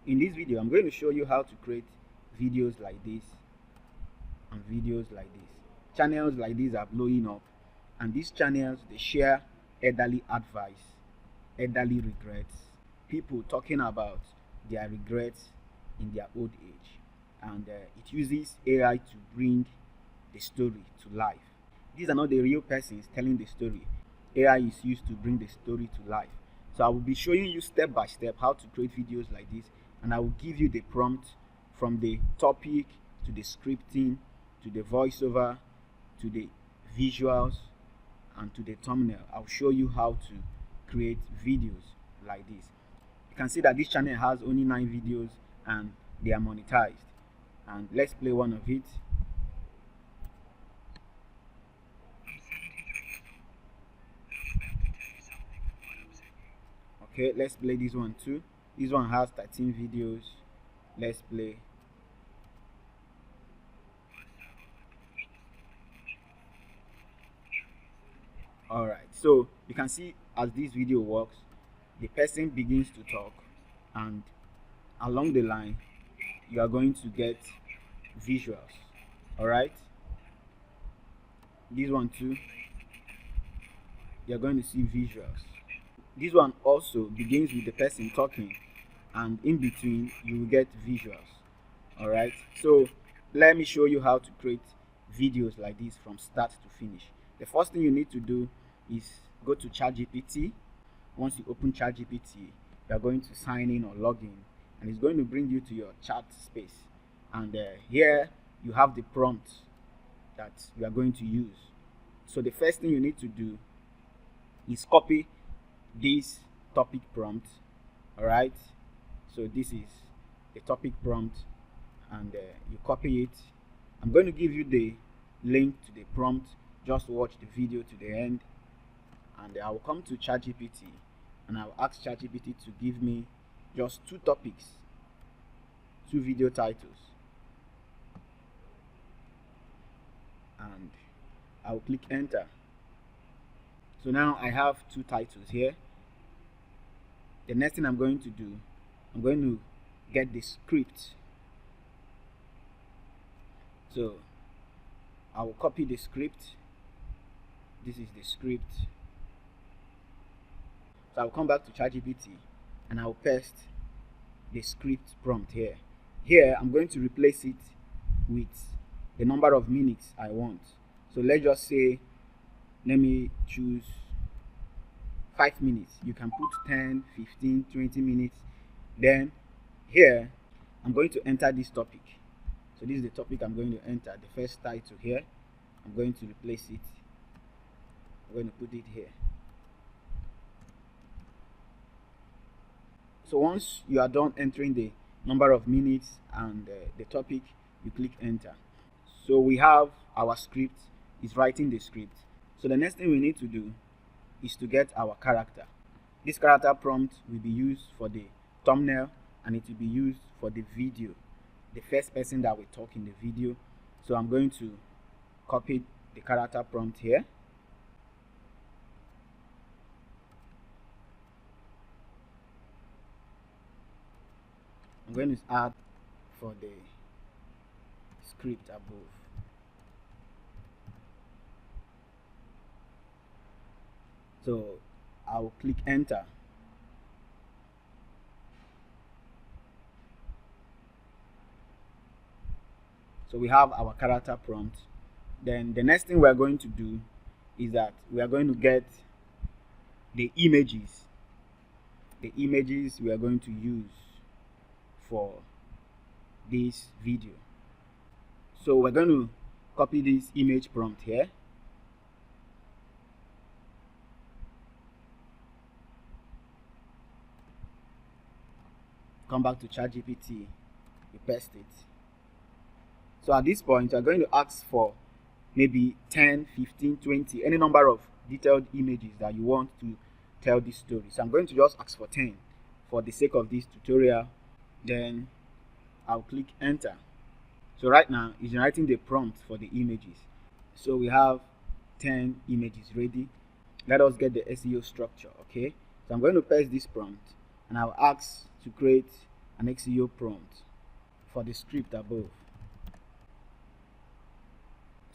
In this video, I'm going to show you how to create videos like this and videos like this. Channels like these are blowing up, and these channels, they share elderly advice, elderly regrets, people talking about their regrets in their old age, and it uses AI to bring the story to life. These are not the real persons telling the story. AI is used to bring the story to life. So I will be showing you step by step how to create videos like this, and I will give you the prompt from the topic to the scripting to the voiceover to the visuals and to the thumbnail. I'll show you how to create videos like this. You can see that this channel has only 9 videos and they are monetized. And let's play one of it. Okay, let's play this one too. This one has 13 videos. Let's play. Alright, so you can see as this video works, the person begins to talk, and along the line you are going to get visuals. Alright, this one too, you're going to see visuals. This one also begins with the person talking, and in between you will get visuals. Alright, so let me show you how to create videos like this from start to finish. The first thing you need to do is go to ChatGPT. Once you open ChatGPT, you are going to sign in or log in, and it's going to bring you to your chat space. And here you have the prompt that you are going to use. So the first thing you need to do is copy this topic prompt. All right, so this is the topic prompt, and you copy it. I'm going to give you the link to the prompt. Just watch the video to the end, and I will come to ChatGPT and I will ask ChatGPT to give me just 2 topics, 2 video titles, and I will click enter. So now I have 2 titles here. The next thing I'm going to do, I'm going to get the script. So I will copy the script. This is the script. So I'll come back to ChatGPT and I'll paste the script prompt here. Here I'm going to replace it with the number of minutes I want. So let's just say, let me choose 5 minutes. You can put 10, 15, 20 minutes. Then here I'm going to enter this topic. So this is the topic I'm going to enter, the first title here. I'm going to replace it. I'm going to put it here. So once you are done entering the number of minutes and the topic, you click enter. So we have our script. It's writing the script. So the next thing we need to do is to get our character. This character prompt will be used for the thumbnail, and it will be used for the video, the first person that we talk in the video. So I'm going to copy the character prompt here. I'm going to add for the script above. So I'll click enter. So we have our character prompt. Then the next thing we are going to do is that we are going to get the images. The images we are going to use for this video. So we're going to copy this image prompt here. Come back to ChatGPT, you paste it. So at this point, you're going to ask for maybe 10, 15, 20, any number of detailed images that you want to tell this story. So I'm going to just ask for 10 for the sake of this tutorial. Then I'll click enter. So right now it's generating the prompt for the images. So we have 10 images ready. Let us get the SEO structure. Okay, so I'm going to paste this prompt and I'll ask to create an SEO prompt for the script above.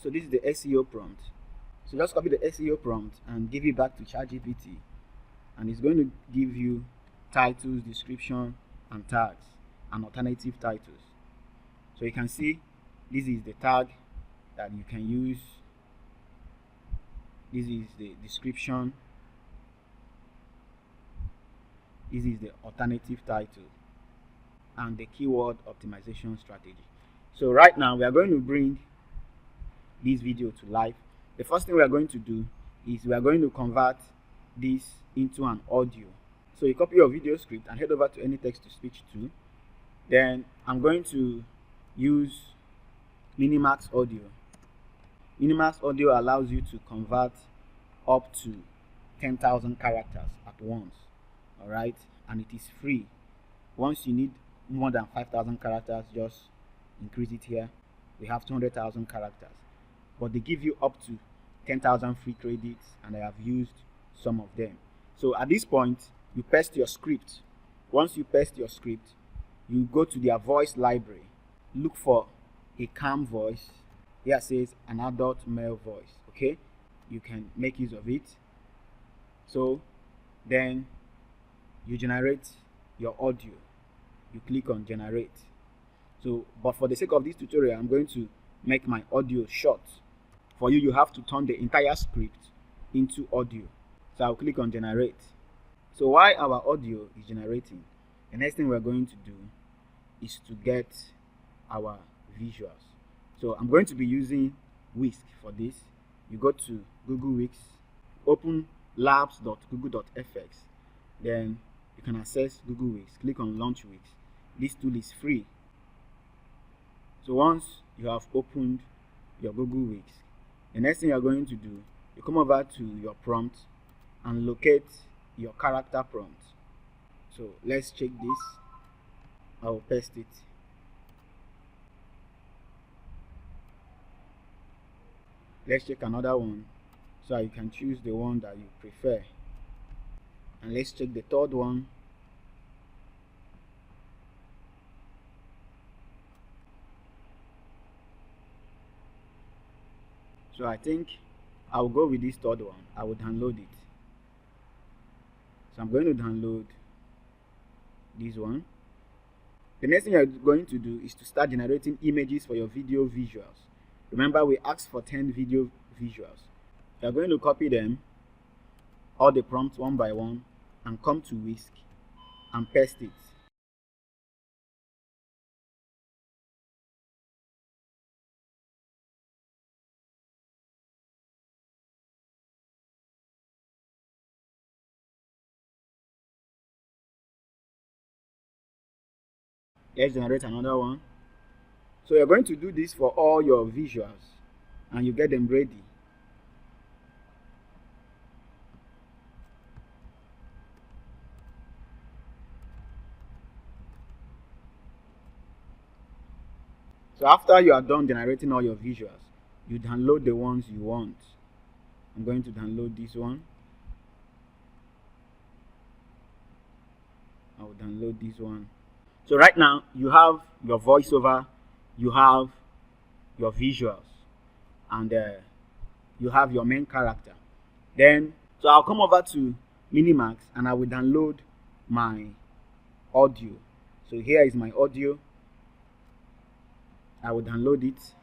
So this is the SEO prompt. So just copy the SEO prompt and give it back to ChatGPT, and it's going to give you titles, description, and tags, and alternative titles. So you can see this is the tag that you can use. This is the description. This is the alternative title and the keyword optimization strategy. So right now we are going to bring this video to life. The first thing we are going to do is we are going to convert this into an audio. So you copy your video script and head over to any text-to-speech tool. Then I'm going to use Minimax Audio. Minimax Audio allows you to convert up to 10,000 characters at once. Alright, and it is free. Once you need more than 5,000 characters, just increase it here. We have 200,000 characters, but they give you up to 10,000 free credits, and I have used some of them. So at this point, you paste your script. Once you paste your script, you go to their voice library, look for a calm voice. Here it says an adult male voice. Okay, you can make use of it. So then you generate your audio. You click on generate. So, but for the sake of this tutorial, I'm going to make my audio short. For you, you have to turn the entire script into audio. So I'll click on generate. So while our audio is generating, the next thing we're going to do is to get our visuals. So I'm going to be using Whisk for this. You go to Google Wix, open labs.google.fx, then you can access Google Wix. Click on launch Wix. This tool is free. So once you have opened your Google Wix, the next thing you're going to do, you come over to your prompt and locate your character prompt. So let's check this. I'll paste it. Let's check another one, so you can choose the one that you prefer. And let's check the third one. So I think I'll go with this third one. I will download it. So I'm going to download this one. The next thing you're going to do is to start generating images for your video visuals. Remember, we asked for 10 video visuals. You're going to copy them, all the prompts one by one, and come to Whisk and paste it. Let's generate another one. So you're going to do this for all your visuals and you get them ready. So after you are done generating all your visuals, you download the ones you want. I'm going to download this one. I will download this one. So right now you have your voiceover, you have your visuals, and you have your main character. Then, so I'll come over to Minimax and I will download my audio. So here is my audio. I will download it.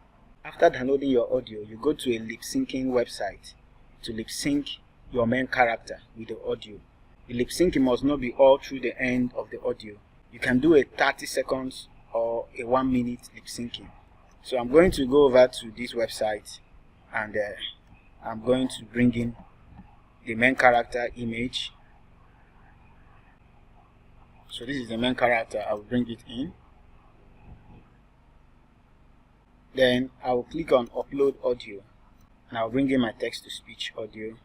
After downloading your audio, you go to a lip syncing website to lip sync your main character with the audio. The lip syncing must not be all through the end of the audio. You can do a 30 seconds or a 1 minute lip syncing. So I'm going to go over to this website and I'm going to bring in the main character image. So this is the main character. I will bring it in. Then I will click on upload audio and I will bring in my text to speech audio.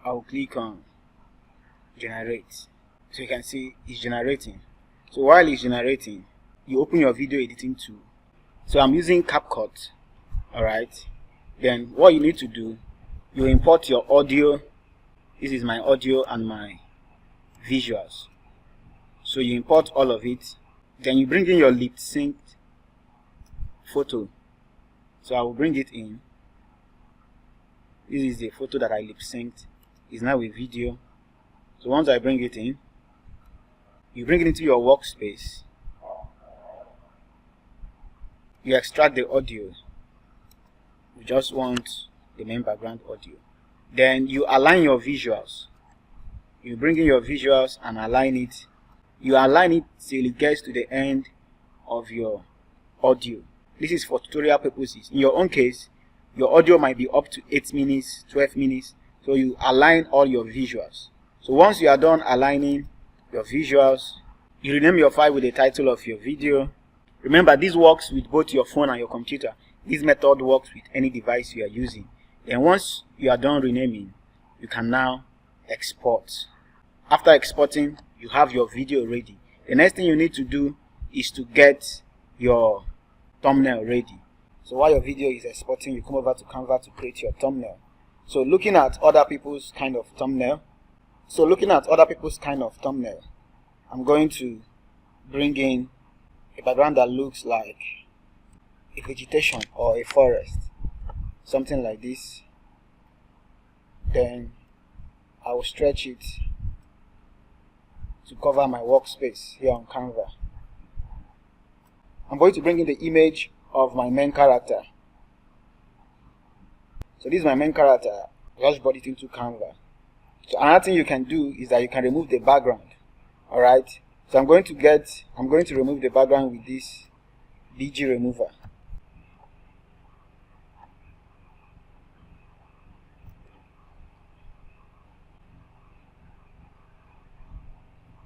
I will click on generate. So you can see it's generating. So while it's generating, you open your video editing tool. So I'm using CapCut. Alright. Then what you need to do, you import your audio. This is my audio and my visuals. So you import all of it. Then you bring in your lip synced photo. So I will bring it in. This is the photo that I lip synced. It's now a video. So once I bring it in, you bring it into your workspace. You extract the audio. You just want the main background audio. Then you align your visuals. You bring in your visuals and align it. You align it till it gets to the end of your audio. This is for tutorial purposes. In your own case, your audio might be up to 8 minutes, 12 minutes. So you align all your visuals. So once you are done aligning your visuals, you rename your file with the title of your video. Remember, this works with both your phone and your computer. This method works with any device you are using. Then once you are done renaming, you can now export. After exporting, you have your video ready. The next thing you need to do is to get your thumbnail ready. So while your video is exporting, you come over to Canva to create your thumbnail. So looking at other people's kind of thumbnail, I'm going to bring in a background that looks like a vegetation or a forest, something like this. Then I will stretch it to cover my workspace here on Canva. I'm going to bring in the image of my main character. So this is my main character. Just brought it into Canva. So another thing you can do is that you can remove the background. Alright. So I'm going to remove the background with this BG remover.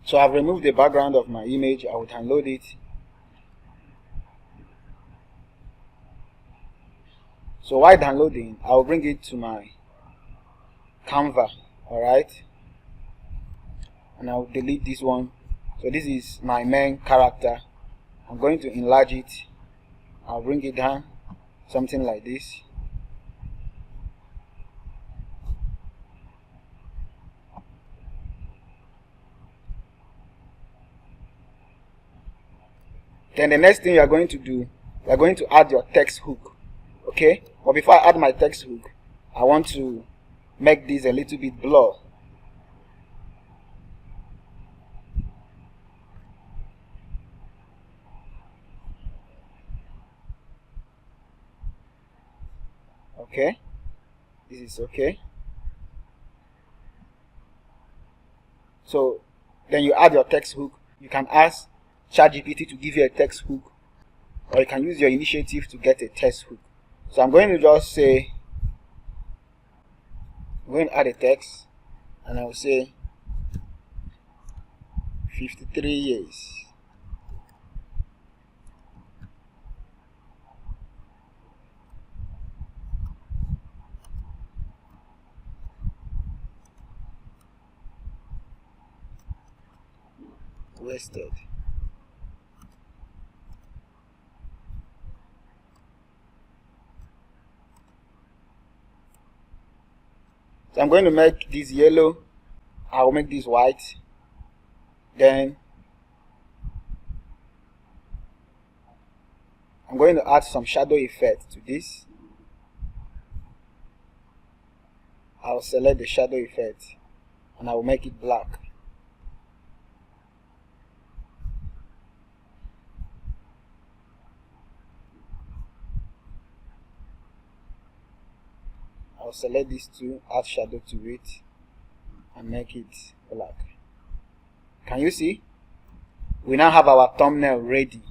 So I've removed the background of my image. I will download it. So while downloading, I will bring it to my Canva. Alright. And I will delete this one. So this is my main character. I'm going to enlarge it. I'll bring it down, something like this. Then the next thing you are going to do, you are going to add your text hook. Okay? But before I add my text hook, I want to make this a little bit blur. Okay? This is okay. So then you add your text hook. You can ask ChatGPT to give you a text hook, or you can use your initiative to get a text hook. So I'm going to just say, I'm going to add a text, and I will say 53 years. Wasted. So I'm going to make this yellow. I will make this white. Then I'm going to add some shadow effect to this. I will select the shadow effect and I will make it black. I'll select these two, add shadow to it, and make it black. Can you see? We now have our thumbnail ready,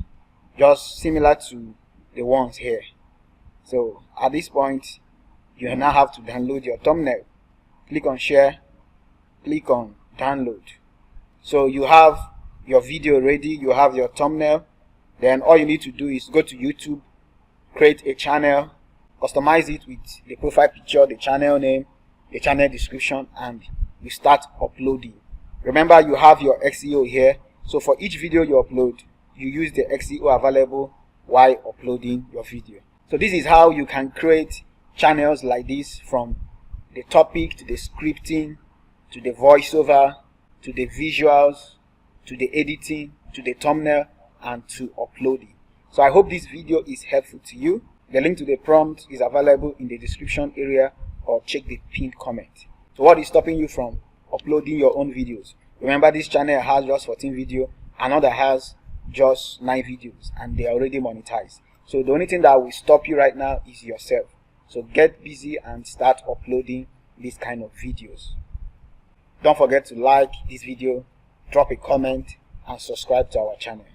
just similar to the ones here. So at this point, you now have to download your thumbnail. Click on share, click on download. So you have your video ready, you have your thumbnail. Then all you need to do is go to YouTube, create a channel, customize it with the profile picture, the channel name, the channel description, and you start uploading. Remember, you have your SEO here. So for each video you upload, you use the SEO available while uploading your video. So this is how you can create channels like this, from the topic to the scripting to the voiceover to the visuals to the editing to the thumbnail. and to upload it. So I hope this video is helpful to you. The link to the prompt is available in the description area, or check the pinned comment. So what is stopping you from uploading your own videos? Remember, this channel has just 14 videos, another has just 9 videos, and they are already monetized. So the only thing that will stop you right now is yourself. So get busy and start uploading these kind of videos. Don't forget to like this video, drop a comment, and subscribe to our channel.